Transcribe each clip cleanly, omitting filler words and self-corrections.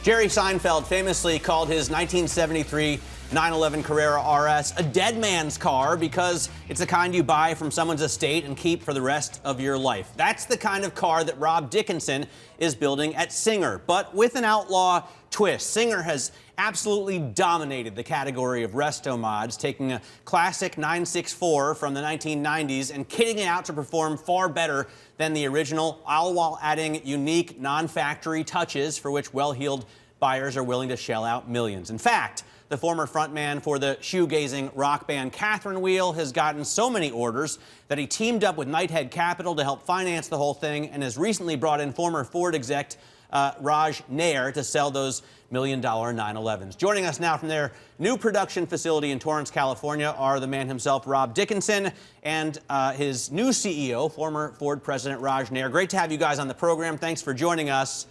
Jerry Seinfeld famously called his 1973 911 Carrera RS a dead man's car because it's the kind you buy from someone's estate and keep for the rest of your life. That's the kind of car that Rob Dickinson is building at Singer, but with an outlaw twist. Singer has absolutely dominated the category of resto mods, taking a classic 964 from the 1990s and kitting it out to perform far better than the original, all while adding unique non-factory touches for which well-heeled buyers are willing to shell out millions. In fact, the former frontman for the shoegazing rock band Catherine Wheel has gotten so many orders that he teamed up with Knighthead Capital to help finance the whole thing and has recently brought in former Ford exec Raj Nair to sell those million-dollar 911s. Joining us now from their new production facility in Torrance, California, are the man himself, Rob Dickinson, and his new CEO, former Ford president Raj Nair. Great to have you guys on the program. Thanks for joining us.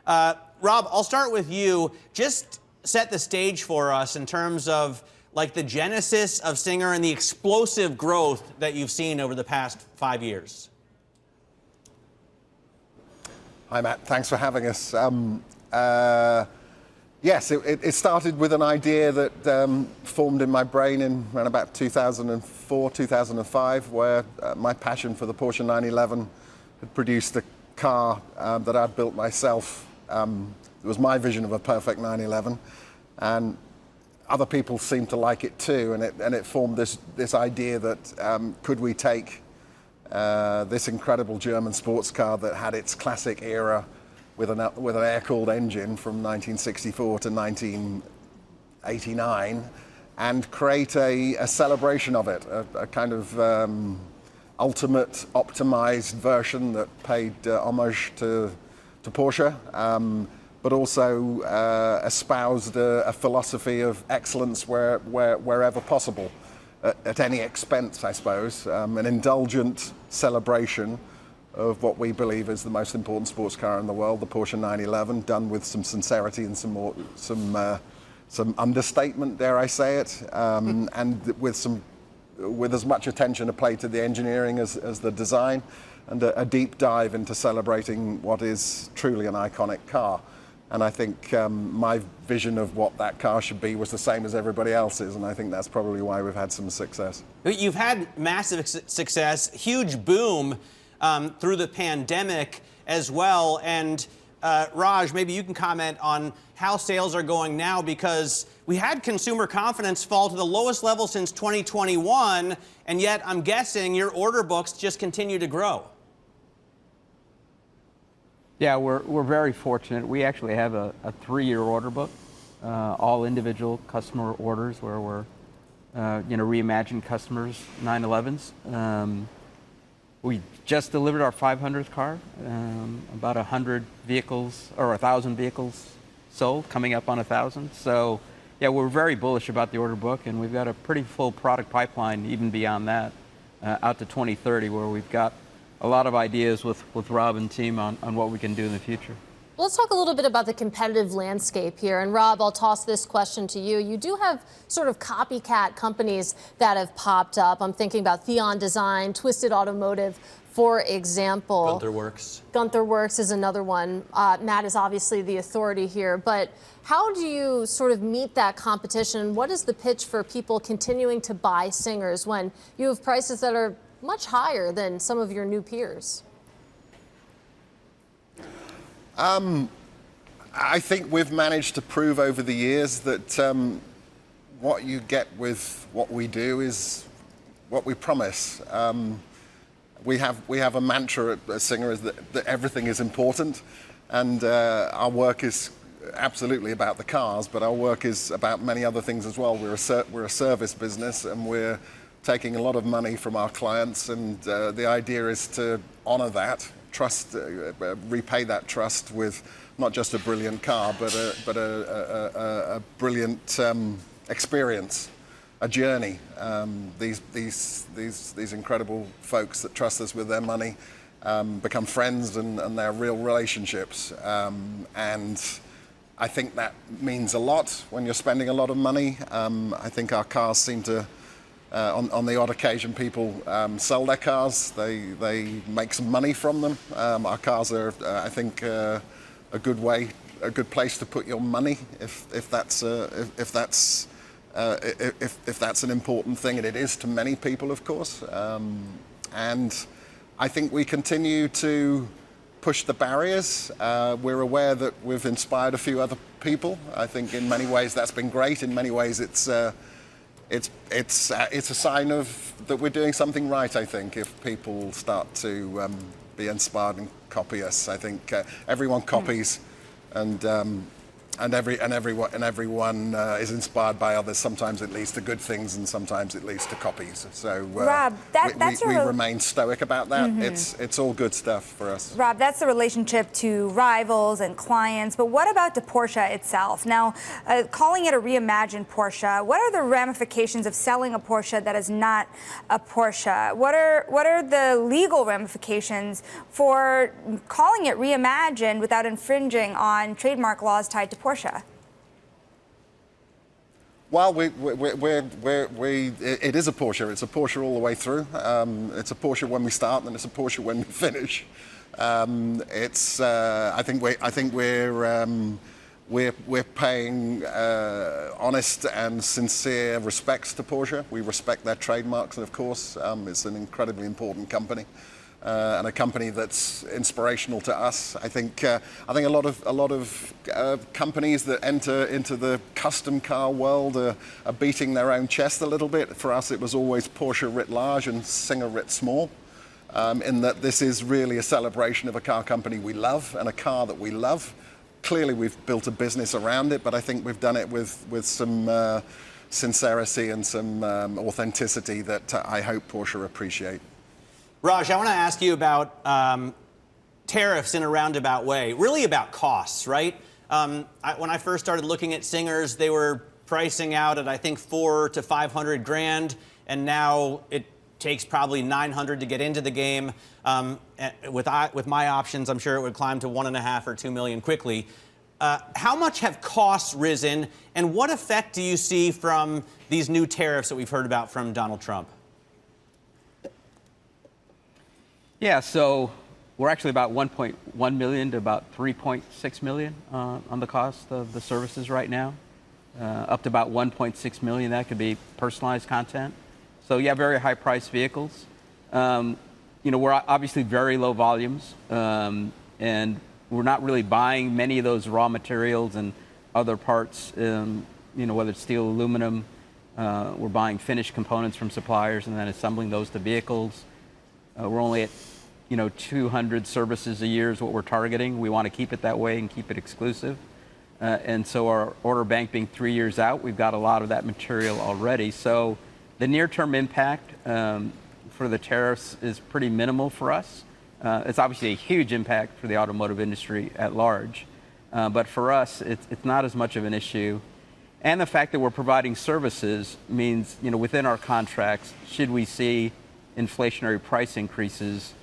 Rob, I'll start with you. Just set the stage for us in terms of like the genesis of Singer and the explosive growth that you've seen over the past 5 years. Hi, Matt. Thanks for having us. Yes, it started with an idea that formed in my brain in around about 2004, 2005, where my passion for the Porsche 911 had produced a car that I'd built myself. It was my vision of a perfect 911, and other people seemed to like it too, and it formed this idea that could we take this incredible German sports car that had its classic era with an air-cooled engine from 1964 to 1989 and create a celebration of it, a kind of ultimate optimized version that paid homage to Porsche, but also espoused a philosophy of excellence wherever possible, at any expense, I suppose, an indulgent celebration of what we believe is the most important sports car in the world, the Porsche 911, done with some sincerity and some understatement, dare I say it, and with as much attention paid to the engineering as the design, and a deep dive into celebrating what is truly an iconic car. And I think my vision of what that car should be was the same as everybody else's, and I think that's probably why we've had some success. You've had massive success, huge boom through the pandemic as well. And Raj, maybe you can comment on how sales are going now, because we had consumer confidence fall to the lowest level since 2021, and yet I'm guessing your order books just continue to grow. Yeah, we're very fortunate. We actually have a 3-year order book, all individual customer orders where we're, reimagined customers 911s. We just delivered our 500th car, about 100 vehicles or 1,000 vehicles sold, coming up on 1,000. So, yeah, we're very bullish about the order book, and we've got a pretty full product pipeline even beyond that, out to 2030, where we've got a lot of ideas with Rob and team on what we can do in the future. Let's talk a little bit about the competitive landscape here. And Rob, I'll toss this question to you. You do have sort of copycat companies that have popped up. I'm thinking about Theon Design, Twisted Automotive, for example. Gunther Works. Gunther Works is another one. Matt is obviously the authority here. But how do you sort of meet that competition? What is the pitch for people continuing to buy Singers when you have prices that are much higher than some of your new peers? I think we've managed to prove over the years that what you get with what we do is what we promise. We have a mantra at Singer is that everything is important, and our work is absolutely about the cars, but our work is about many other things as well. We're a service business, and we're taking a lot of money from our clients, and the idea is to honor that, repay that trust with not just a brilliant car, but a brilliant experience, a journey. These incredible folks that trust us with their money become friends, and they're real relationships. And I think that means a lot when you're spending a lot of money. I think our cars seem to, on the odd occasion, people sell their cars. They make some money from them. Our cars are, I think, a good way place to put your money if that's an important thing, and it is to many people, of course. And I think we continue to push the barriers. We're aware that we've inspired a few other people. I think in many ways that's been great. In many ways it's a sign of that we're doing something right. I think if people start to be inspired and copy us, I think everyone copies, and everyone is inspired by others. Sometimes it leads to good things, and sometimes it leads to copies. So Rob, we remain stoic about that. It's all good stuff for us. Rob, that's the relationship to rivals and clients. But what about to Porsche itself? Now, calling it a reimagined Porsche, what are the ramifications of selling a Porsche that is not a Porsche? What are the legal ramifications for calling it reimagined without infringing on trademark laws tied to Porsche? Well, it is a Porsche. It's a Porsche all the way through. It's a Porsche when we start, and it's a Porsche when we finish. I think we're paying honest and sincere respects to Porsche. We respect their trademarks, and of course, it's an incredibly important company. And a company that's inspirational to us. I think a lot of companies that enter into the custom car world are beating their own chest a little bit. For us, it was always Porsche writ large and Singer writ small. In that this is really a celebration of a car company we love and a car that we love. Clearly, we've built a business around it, but I think we've done it with some sincerity and some authenticity that I hope Porsche appreciate. Raj, I want to ask you about tariffs in a roundabout way, really about costs, right? When I first started looking at Singers, they were pricing out at, I think, $400,000 to $500,000, and now it takes probably $900,000 to get into the game. With my options, I'm sure it would climb to $1.5 or $2 million quickly. How much have costs risen, and what effect do you see from these new tariffs that we've heard about from Donald Trump? Yeah, so we're actually about 1.1 million to about 3.6 million on the cost of the services right now. Up to about 1.6 million, that could be personalized content. So yeah, very high priced vehicles. We're obviously very low volumes, and we're not really buying many of those raw materials and other parts, whether it's steel, aluminum. We're buying finished components from suppliers and then assembling those to vehicles. We're only at 200 services a year is what we're targeting. We want to keep it that way and keep it exclusive. And so our order bank being 3 years out, we've got a lot of that material already. So the near-term impact for the tariffs is pretty minimal for us. It's obviously a huge impact for the automotive industry at large. But for us, it's not as much of an issue. And the fact that we're providing services means, within our contracts, should we see inflationary price increases,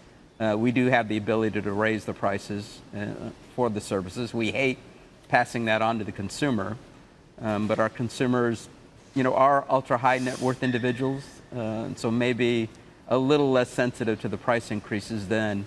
we do have the ability to raise the prices for the services. We hate passing that on to the consumer, but our consumers, are ultra-high net worth individuals, and so maybe a little less sensitive to the price increases than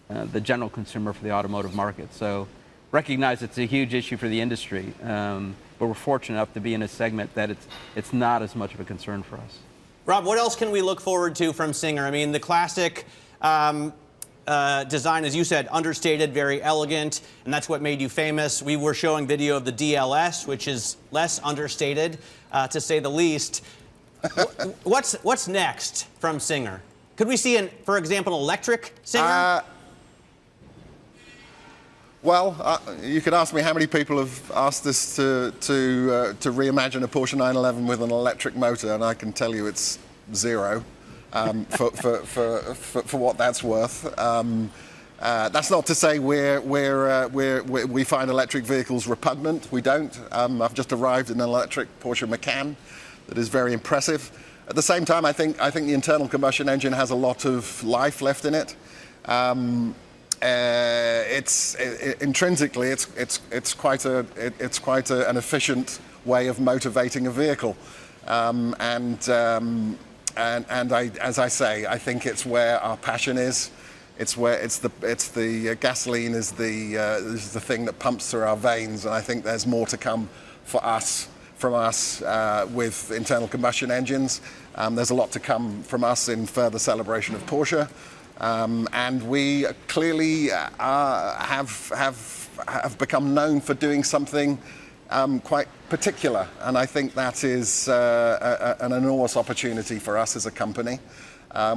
the general consumer for the automotive market. So recognize it's a huge issue for the industry, but we're fortunate enough to be in a segment that it's not as much of a concern for us. Rob, what else can we look forward to from Singer? I mean, the classic design, as you said, understated, very elegant, and that's what made you famous. We were showing video of the DLS, which is less understated, to say the least. What's next from Singer? Could we see, for example, an electric Singer? You could ask me how many people have asked us to reimagine a Porsche 911 with an electric motor, and I can tell you it's zero for what that's worth. That's not to say we find electric vehicles repugnant. We don't. I've just arrived in an electric Porsche Macan that is very impressive. At the same time, I think the internal combustion engine has a lot of life left in it. Intrinsically, it's quite an efficient way of motivating a vehicle, as I say, I think it's where our passion is. It's the gasoline is the thing that pumps through our veins, and I think there's more to come from us with internal combustion engines. There's a lot to come from us in further celebration of Porsche, and we clearly have become known for doing something quite particular, and I think that is an enormous opportunity for us as a company.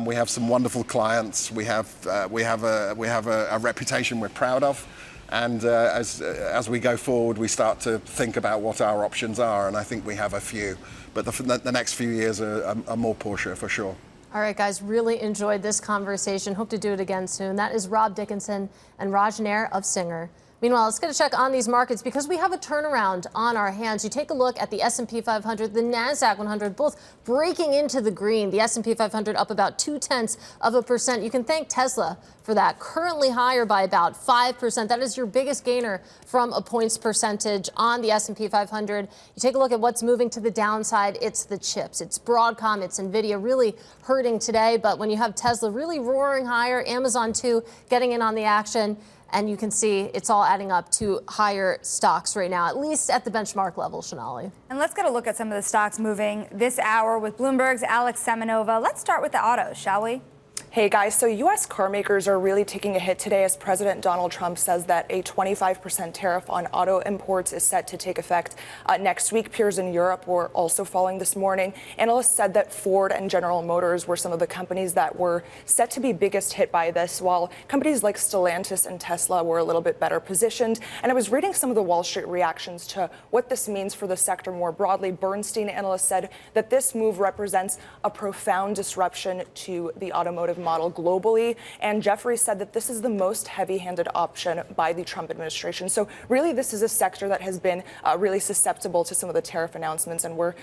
We have some wonderful clients. We have a reputation we're proud of, and as we go forward, we start to think about what our options are, and I think we have a few. But the next few years are more Porsche for sure. All right, guys, really enjoyed this conversation. Hope to do it again soon. That is Rob Dickinson and Nair of Singer. Meanwhile, let's get a check on these markets because we have a turnaround on our hands. You take a look at the S&P 500, the NASDAQ 100, both breaking into the green. The S&P 500 up about 0.2%. You can thank Tesla for that. Currently higher by about 5%. That is your biggest gainer from a points percentage on the S&P 500. You take a look at what's moving to the downside. It's the chips. It's Broadcom. It's Nvidia really hurting today. But when you have Tesla really roaring higher, Amazon too getting in on the action. And you can see it's all adding up to higher stocks right now, at least at the benchmark level, Shonali. And let's get a look at some of the stocks moving this hour with Bloomberg's Alex Semenova. Let's start with the autos, shall we? Hey guys, so U.S. car makers are really taking a hit today as President Donald Trump says that a 25% tariff on auto imports is set to take effect next week. Peers in Europe were also falling this morning. Analysts said that Ford and General Motors were some of the companies that were set to be biggest hit by this, while companies like Stellantis and Tesla were a little bit better positioned. And I was reading some of the Wall Street reactions to what this means for the sector more broadly. Bernstein analysts said that this move represents a profound disruption to the automotive model globally, and Jefferies said that this is the most heavy-handed option by the Trump administration. So really this is a sector that has been really susceptible to some of the tariff announcements, and we're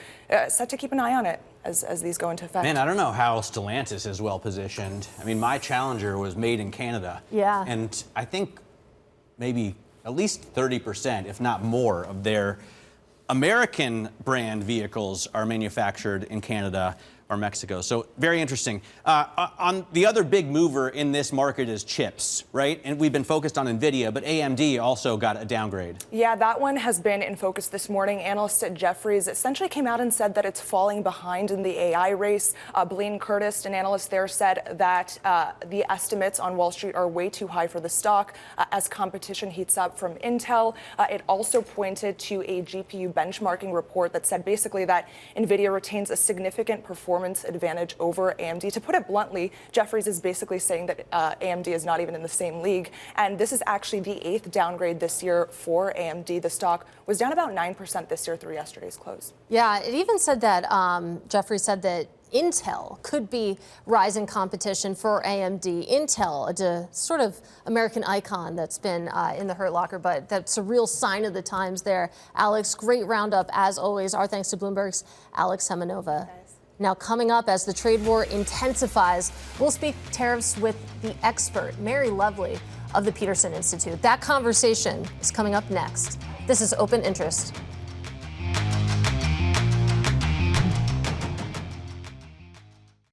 set to keep an eye on it as these go into effect. Man, I don't know how Stellantis is well positioned. I mean, my Challenger was made in Canada. Yeah. And I think maybe at least 30%, if not more, of their American brand vehicles are manufactured in Canada or Mexico. So very interesting. On the other big mover in this market is chips, right? And we've been focused on Nvidia, but AMD also got a downgrade. Yeah, that one has been in focus this morning. Analysts at Jefferies essentially came out and said that it's falling behind in the AI race. Blaine Curtis, an analyst there, said that the estimates on Wall Street are way too high for the stock as competition heats up from Intel. It also pointed to a GPU benchmarking report that said basically that Nvidia retains a significant performance advantage over AMD. To put it bluntly, Jefferies is basically saying that AMD is not even in the same league. And this is actually the 8th downgrade this year for AMD. The stock was down about 9% this year through yesterday's close. Yeah, it even said that Jefferies said that Intel could be rising competition for AMD. Intel, a sort of American icon that's been in the hurt locker, but that's a real sign of the times there. Alex, great roundup as always. Our thanks to Bloomberg's Alex Semenova. Now, coming up as the trade war intensifies, we'll speak tariffs with the expert, Mary Lovely of the Peterson Institute. That conversation is coming up next. This is Open Interest.